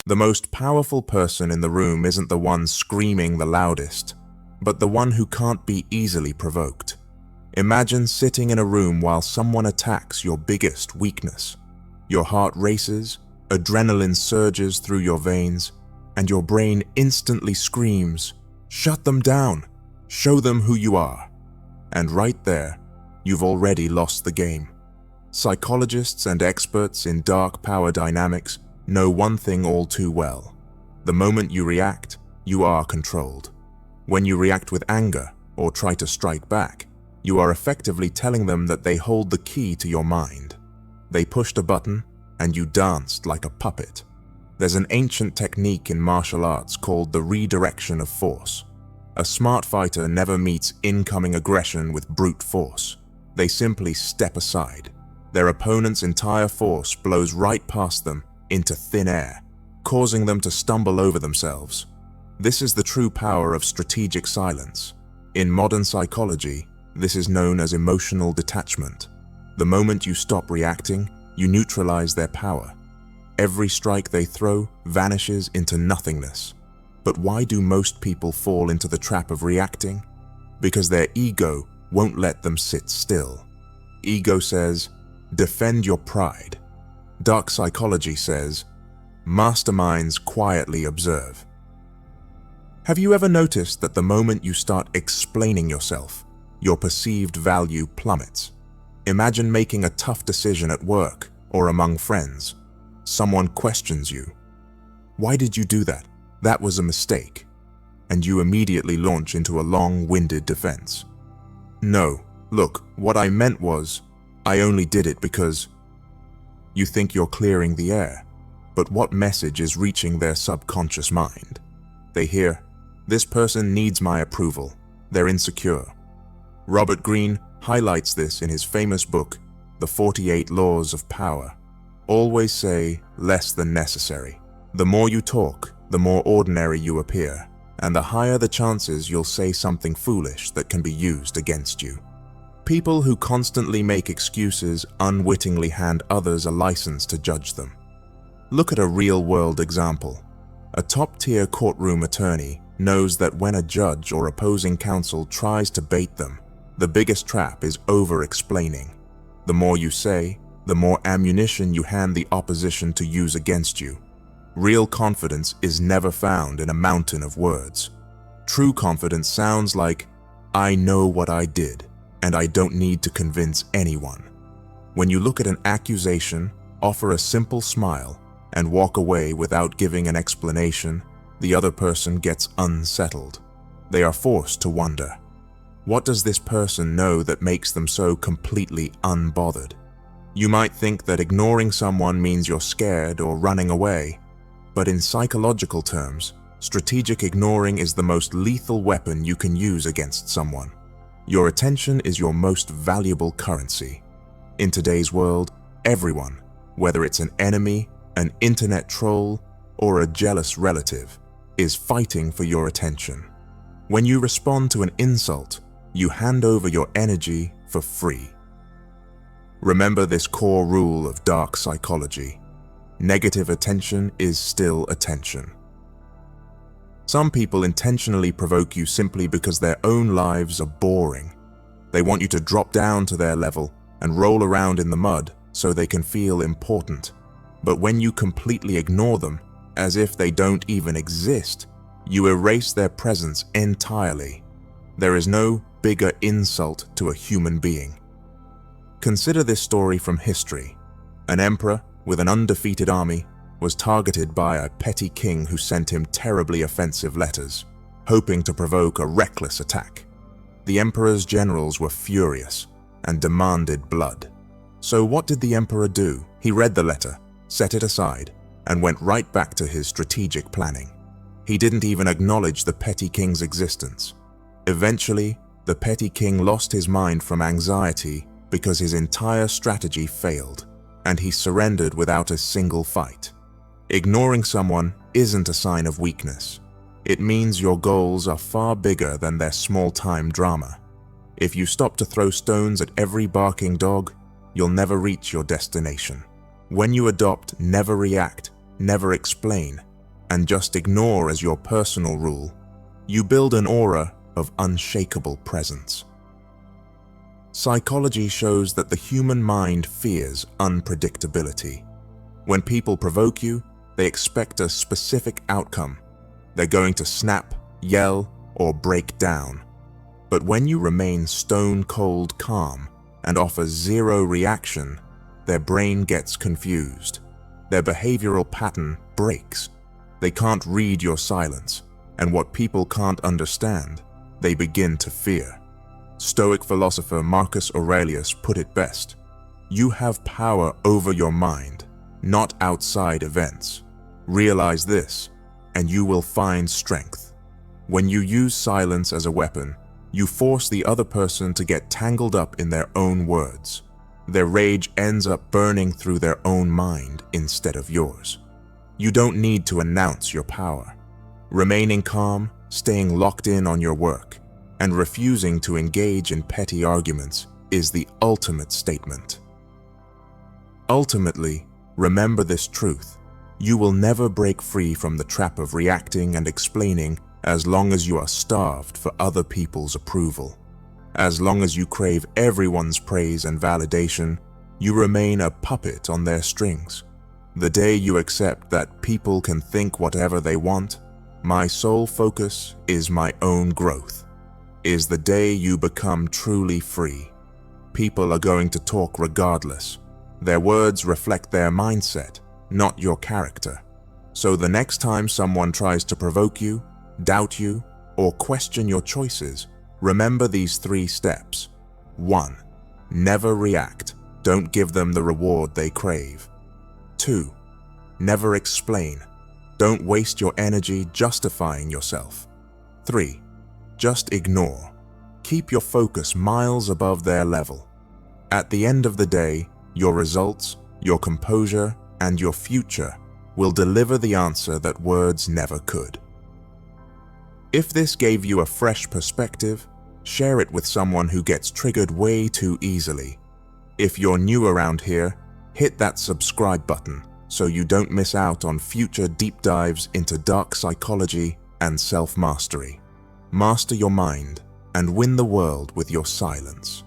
The most powerful person in the room isn't the one screaming the loudest, but the one who can't be easily provoked. Imagine sitting in a room while someone attacks your biggest weakness. Your heart races, adrenaline surges through your veins, and your brain instantly screams, "Shut them down! Show them who you are!" And right there, you've already lost the game. Psychologists and experts in dark power dynamics know one thing all too well. The moment you react, you are controlled. When you react with anger or try to strike back, you are effectively telling them that they hold the key to your mind. They pushed a button and you danced like a puppet. There's an ancient technique in martial arts called the redirection of force. A smart fighter never meets incoming aggression with brute force. They simply step aside. Their opponent's entire force blows right past them into thin air, causing them to stumble over themselves. This is the true power of strategic silence. In modern psychology, this is known as emotional detachment. The moment you stop reacting, you neutralize their power. Every strike they throw vanishes into nothingness. But why do most people fall into the trap of reacting? Because their ego won't let them sit still. Ego says, defend your pride. Dark psychology says, masterminds quietly observe. Have you ever noticed that the moment you start explaining yourself, your perceived value plummets? Imagine making a tough decision at work or among friends. Someone questions you. Why did you do that? That was a mistake. And you immediately launch into a long-winded defense. No, look, what I meant was, I only did it because... You think you're clearing the air, but what message is reaching their subconscious mind? They hear, this person needs my approval. They're insecure. Robert Greene highlights this in his famous book, The 48 Laws of Power. Always say less than necessary. The more you talk, the more ordinary you appear, and the higher the chances you'll say something foolish that can be used against you. People who constantly make excuses unwittingly hand others a license to judge them. Look at a real-world example. A top-tier courtroom attorney knows that when a judge or opposing counsel tries to bait them, the biggest trap is over-explaining. The more you say, the more ammunition you hand the opposition to use against you. Real confidence is never found in a mountain of words. True confidence sounds like, I know what I did, and I don't need to convince anyone. When you look at an accusation, offer a simple smile, and walk away without giving an explanation, the other person gets unsettled. They are forced to wonder, what does this person know that makes them so completely unbothered? You might think that ignoring someone means you're scared or running away, but in psychological terms, strategic ignoring is the most lethal weapon you can use against someone. Your attention is your most valuable currency. In today's world, everyone, whether it's an enemy, an internet troll, or a jealous relative, is fighting for your attention. When you respond to an insult, you hand over your energy for free. Remember this core rule of dark psychology. Negative attention is still attention. Some people intentionally provoke you simply because their own lives are boring. They want you to drop down to their level and roll around in the mud so they can feel important. But when you completely ignore them, as if they don't even exist, you erase their presence entirely. There is no bigger insult to a human being. Consider this story from history. An emperor with an undefeated army was targeted by a petty king who sent him terribly offensive letters, hoping to provoke a reckless attack. The emperor's generals were furious and demanded blood. So what did the emperor do? He read the letter, set it aside, and went right back to his strategic planning. He didn't even acknowledge the petty king's existence. Eventually, the petty king lost his mind from anxiety because his entire strategy failed, and he surrendered without a single fight. Ignoring someone isn't a sign of weakness. It means your goals are far bigger than their small-time drama. If you stop to throw stones at every barking dog, you'll never reach your destination. When you adopt never react, never explain, and just ignore as your personal rule, you build an aura of unshakable presence. Psychology shows that the human mind fears unpredictability. When people provoke you, they expect a specific outcome. They're going to snap, yell, or break down. But when you remain stone-cold calm and offer zero reaction, their brain gets confused. Their behavioral pattern breaks. They can't read your silence, and what people can't understand, they begin to fear. Stoic philosopher Marcus Aurelius put it best: "You have power over your mind, not outside events. Realize this, and you will find strength." When you use silence as a weapon, you force the other person to get tangled up in their own words. Their rage ends up burning through their own mind instead of yours. You don't need to announce your power. Remaining calm, staying locked in on your work, and refusing to engage in petty arguments is the ultimate statement. Ultimately, remember this truth: you will never break free from the trap of reacting and explaining as long as you are starved for other people's approval. As long as you crave everyone's praise and validation, you remain a puppet on their strings. The day you accept that people can think whatever they want, my sole focus is my own growth, is the day you become truly free. People are going to talk regardless. Their words reflect their mindset, not your character. So the next time someone tries to provoke you, doubt you, or question your choices, remember these 3 steps. 1. Never react. Don't give them the reward they crave. 2. Never explain. Don't waste your energy justifying yourself. 3. Just ignore. Keep your focus miles above their level. At the end of the day, your results, your composure, and your future will deliver the answer that words never could. If this gave you a fresh perspective, share it with someone who gets triggered way too easily. If you're new around here, hit that subscribe button so you don't miss out on future deep dives into dark psychology and self-mastery. Master your mind and win the world with your silence.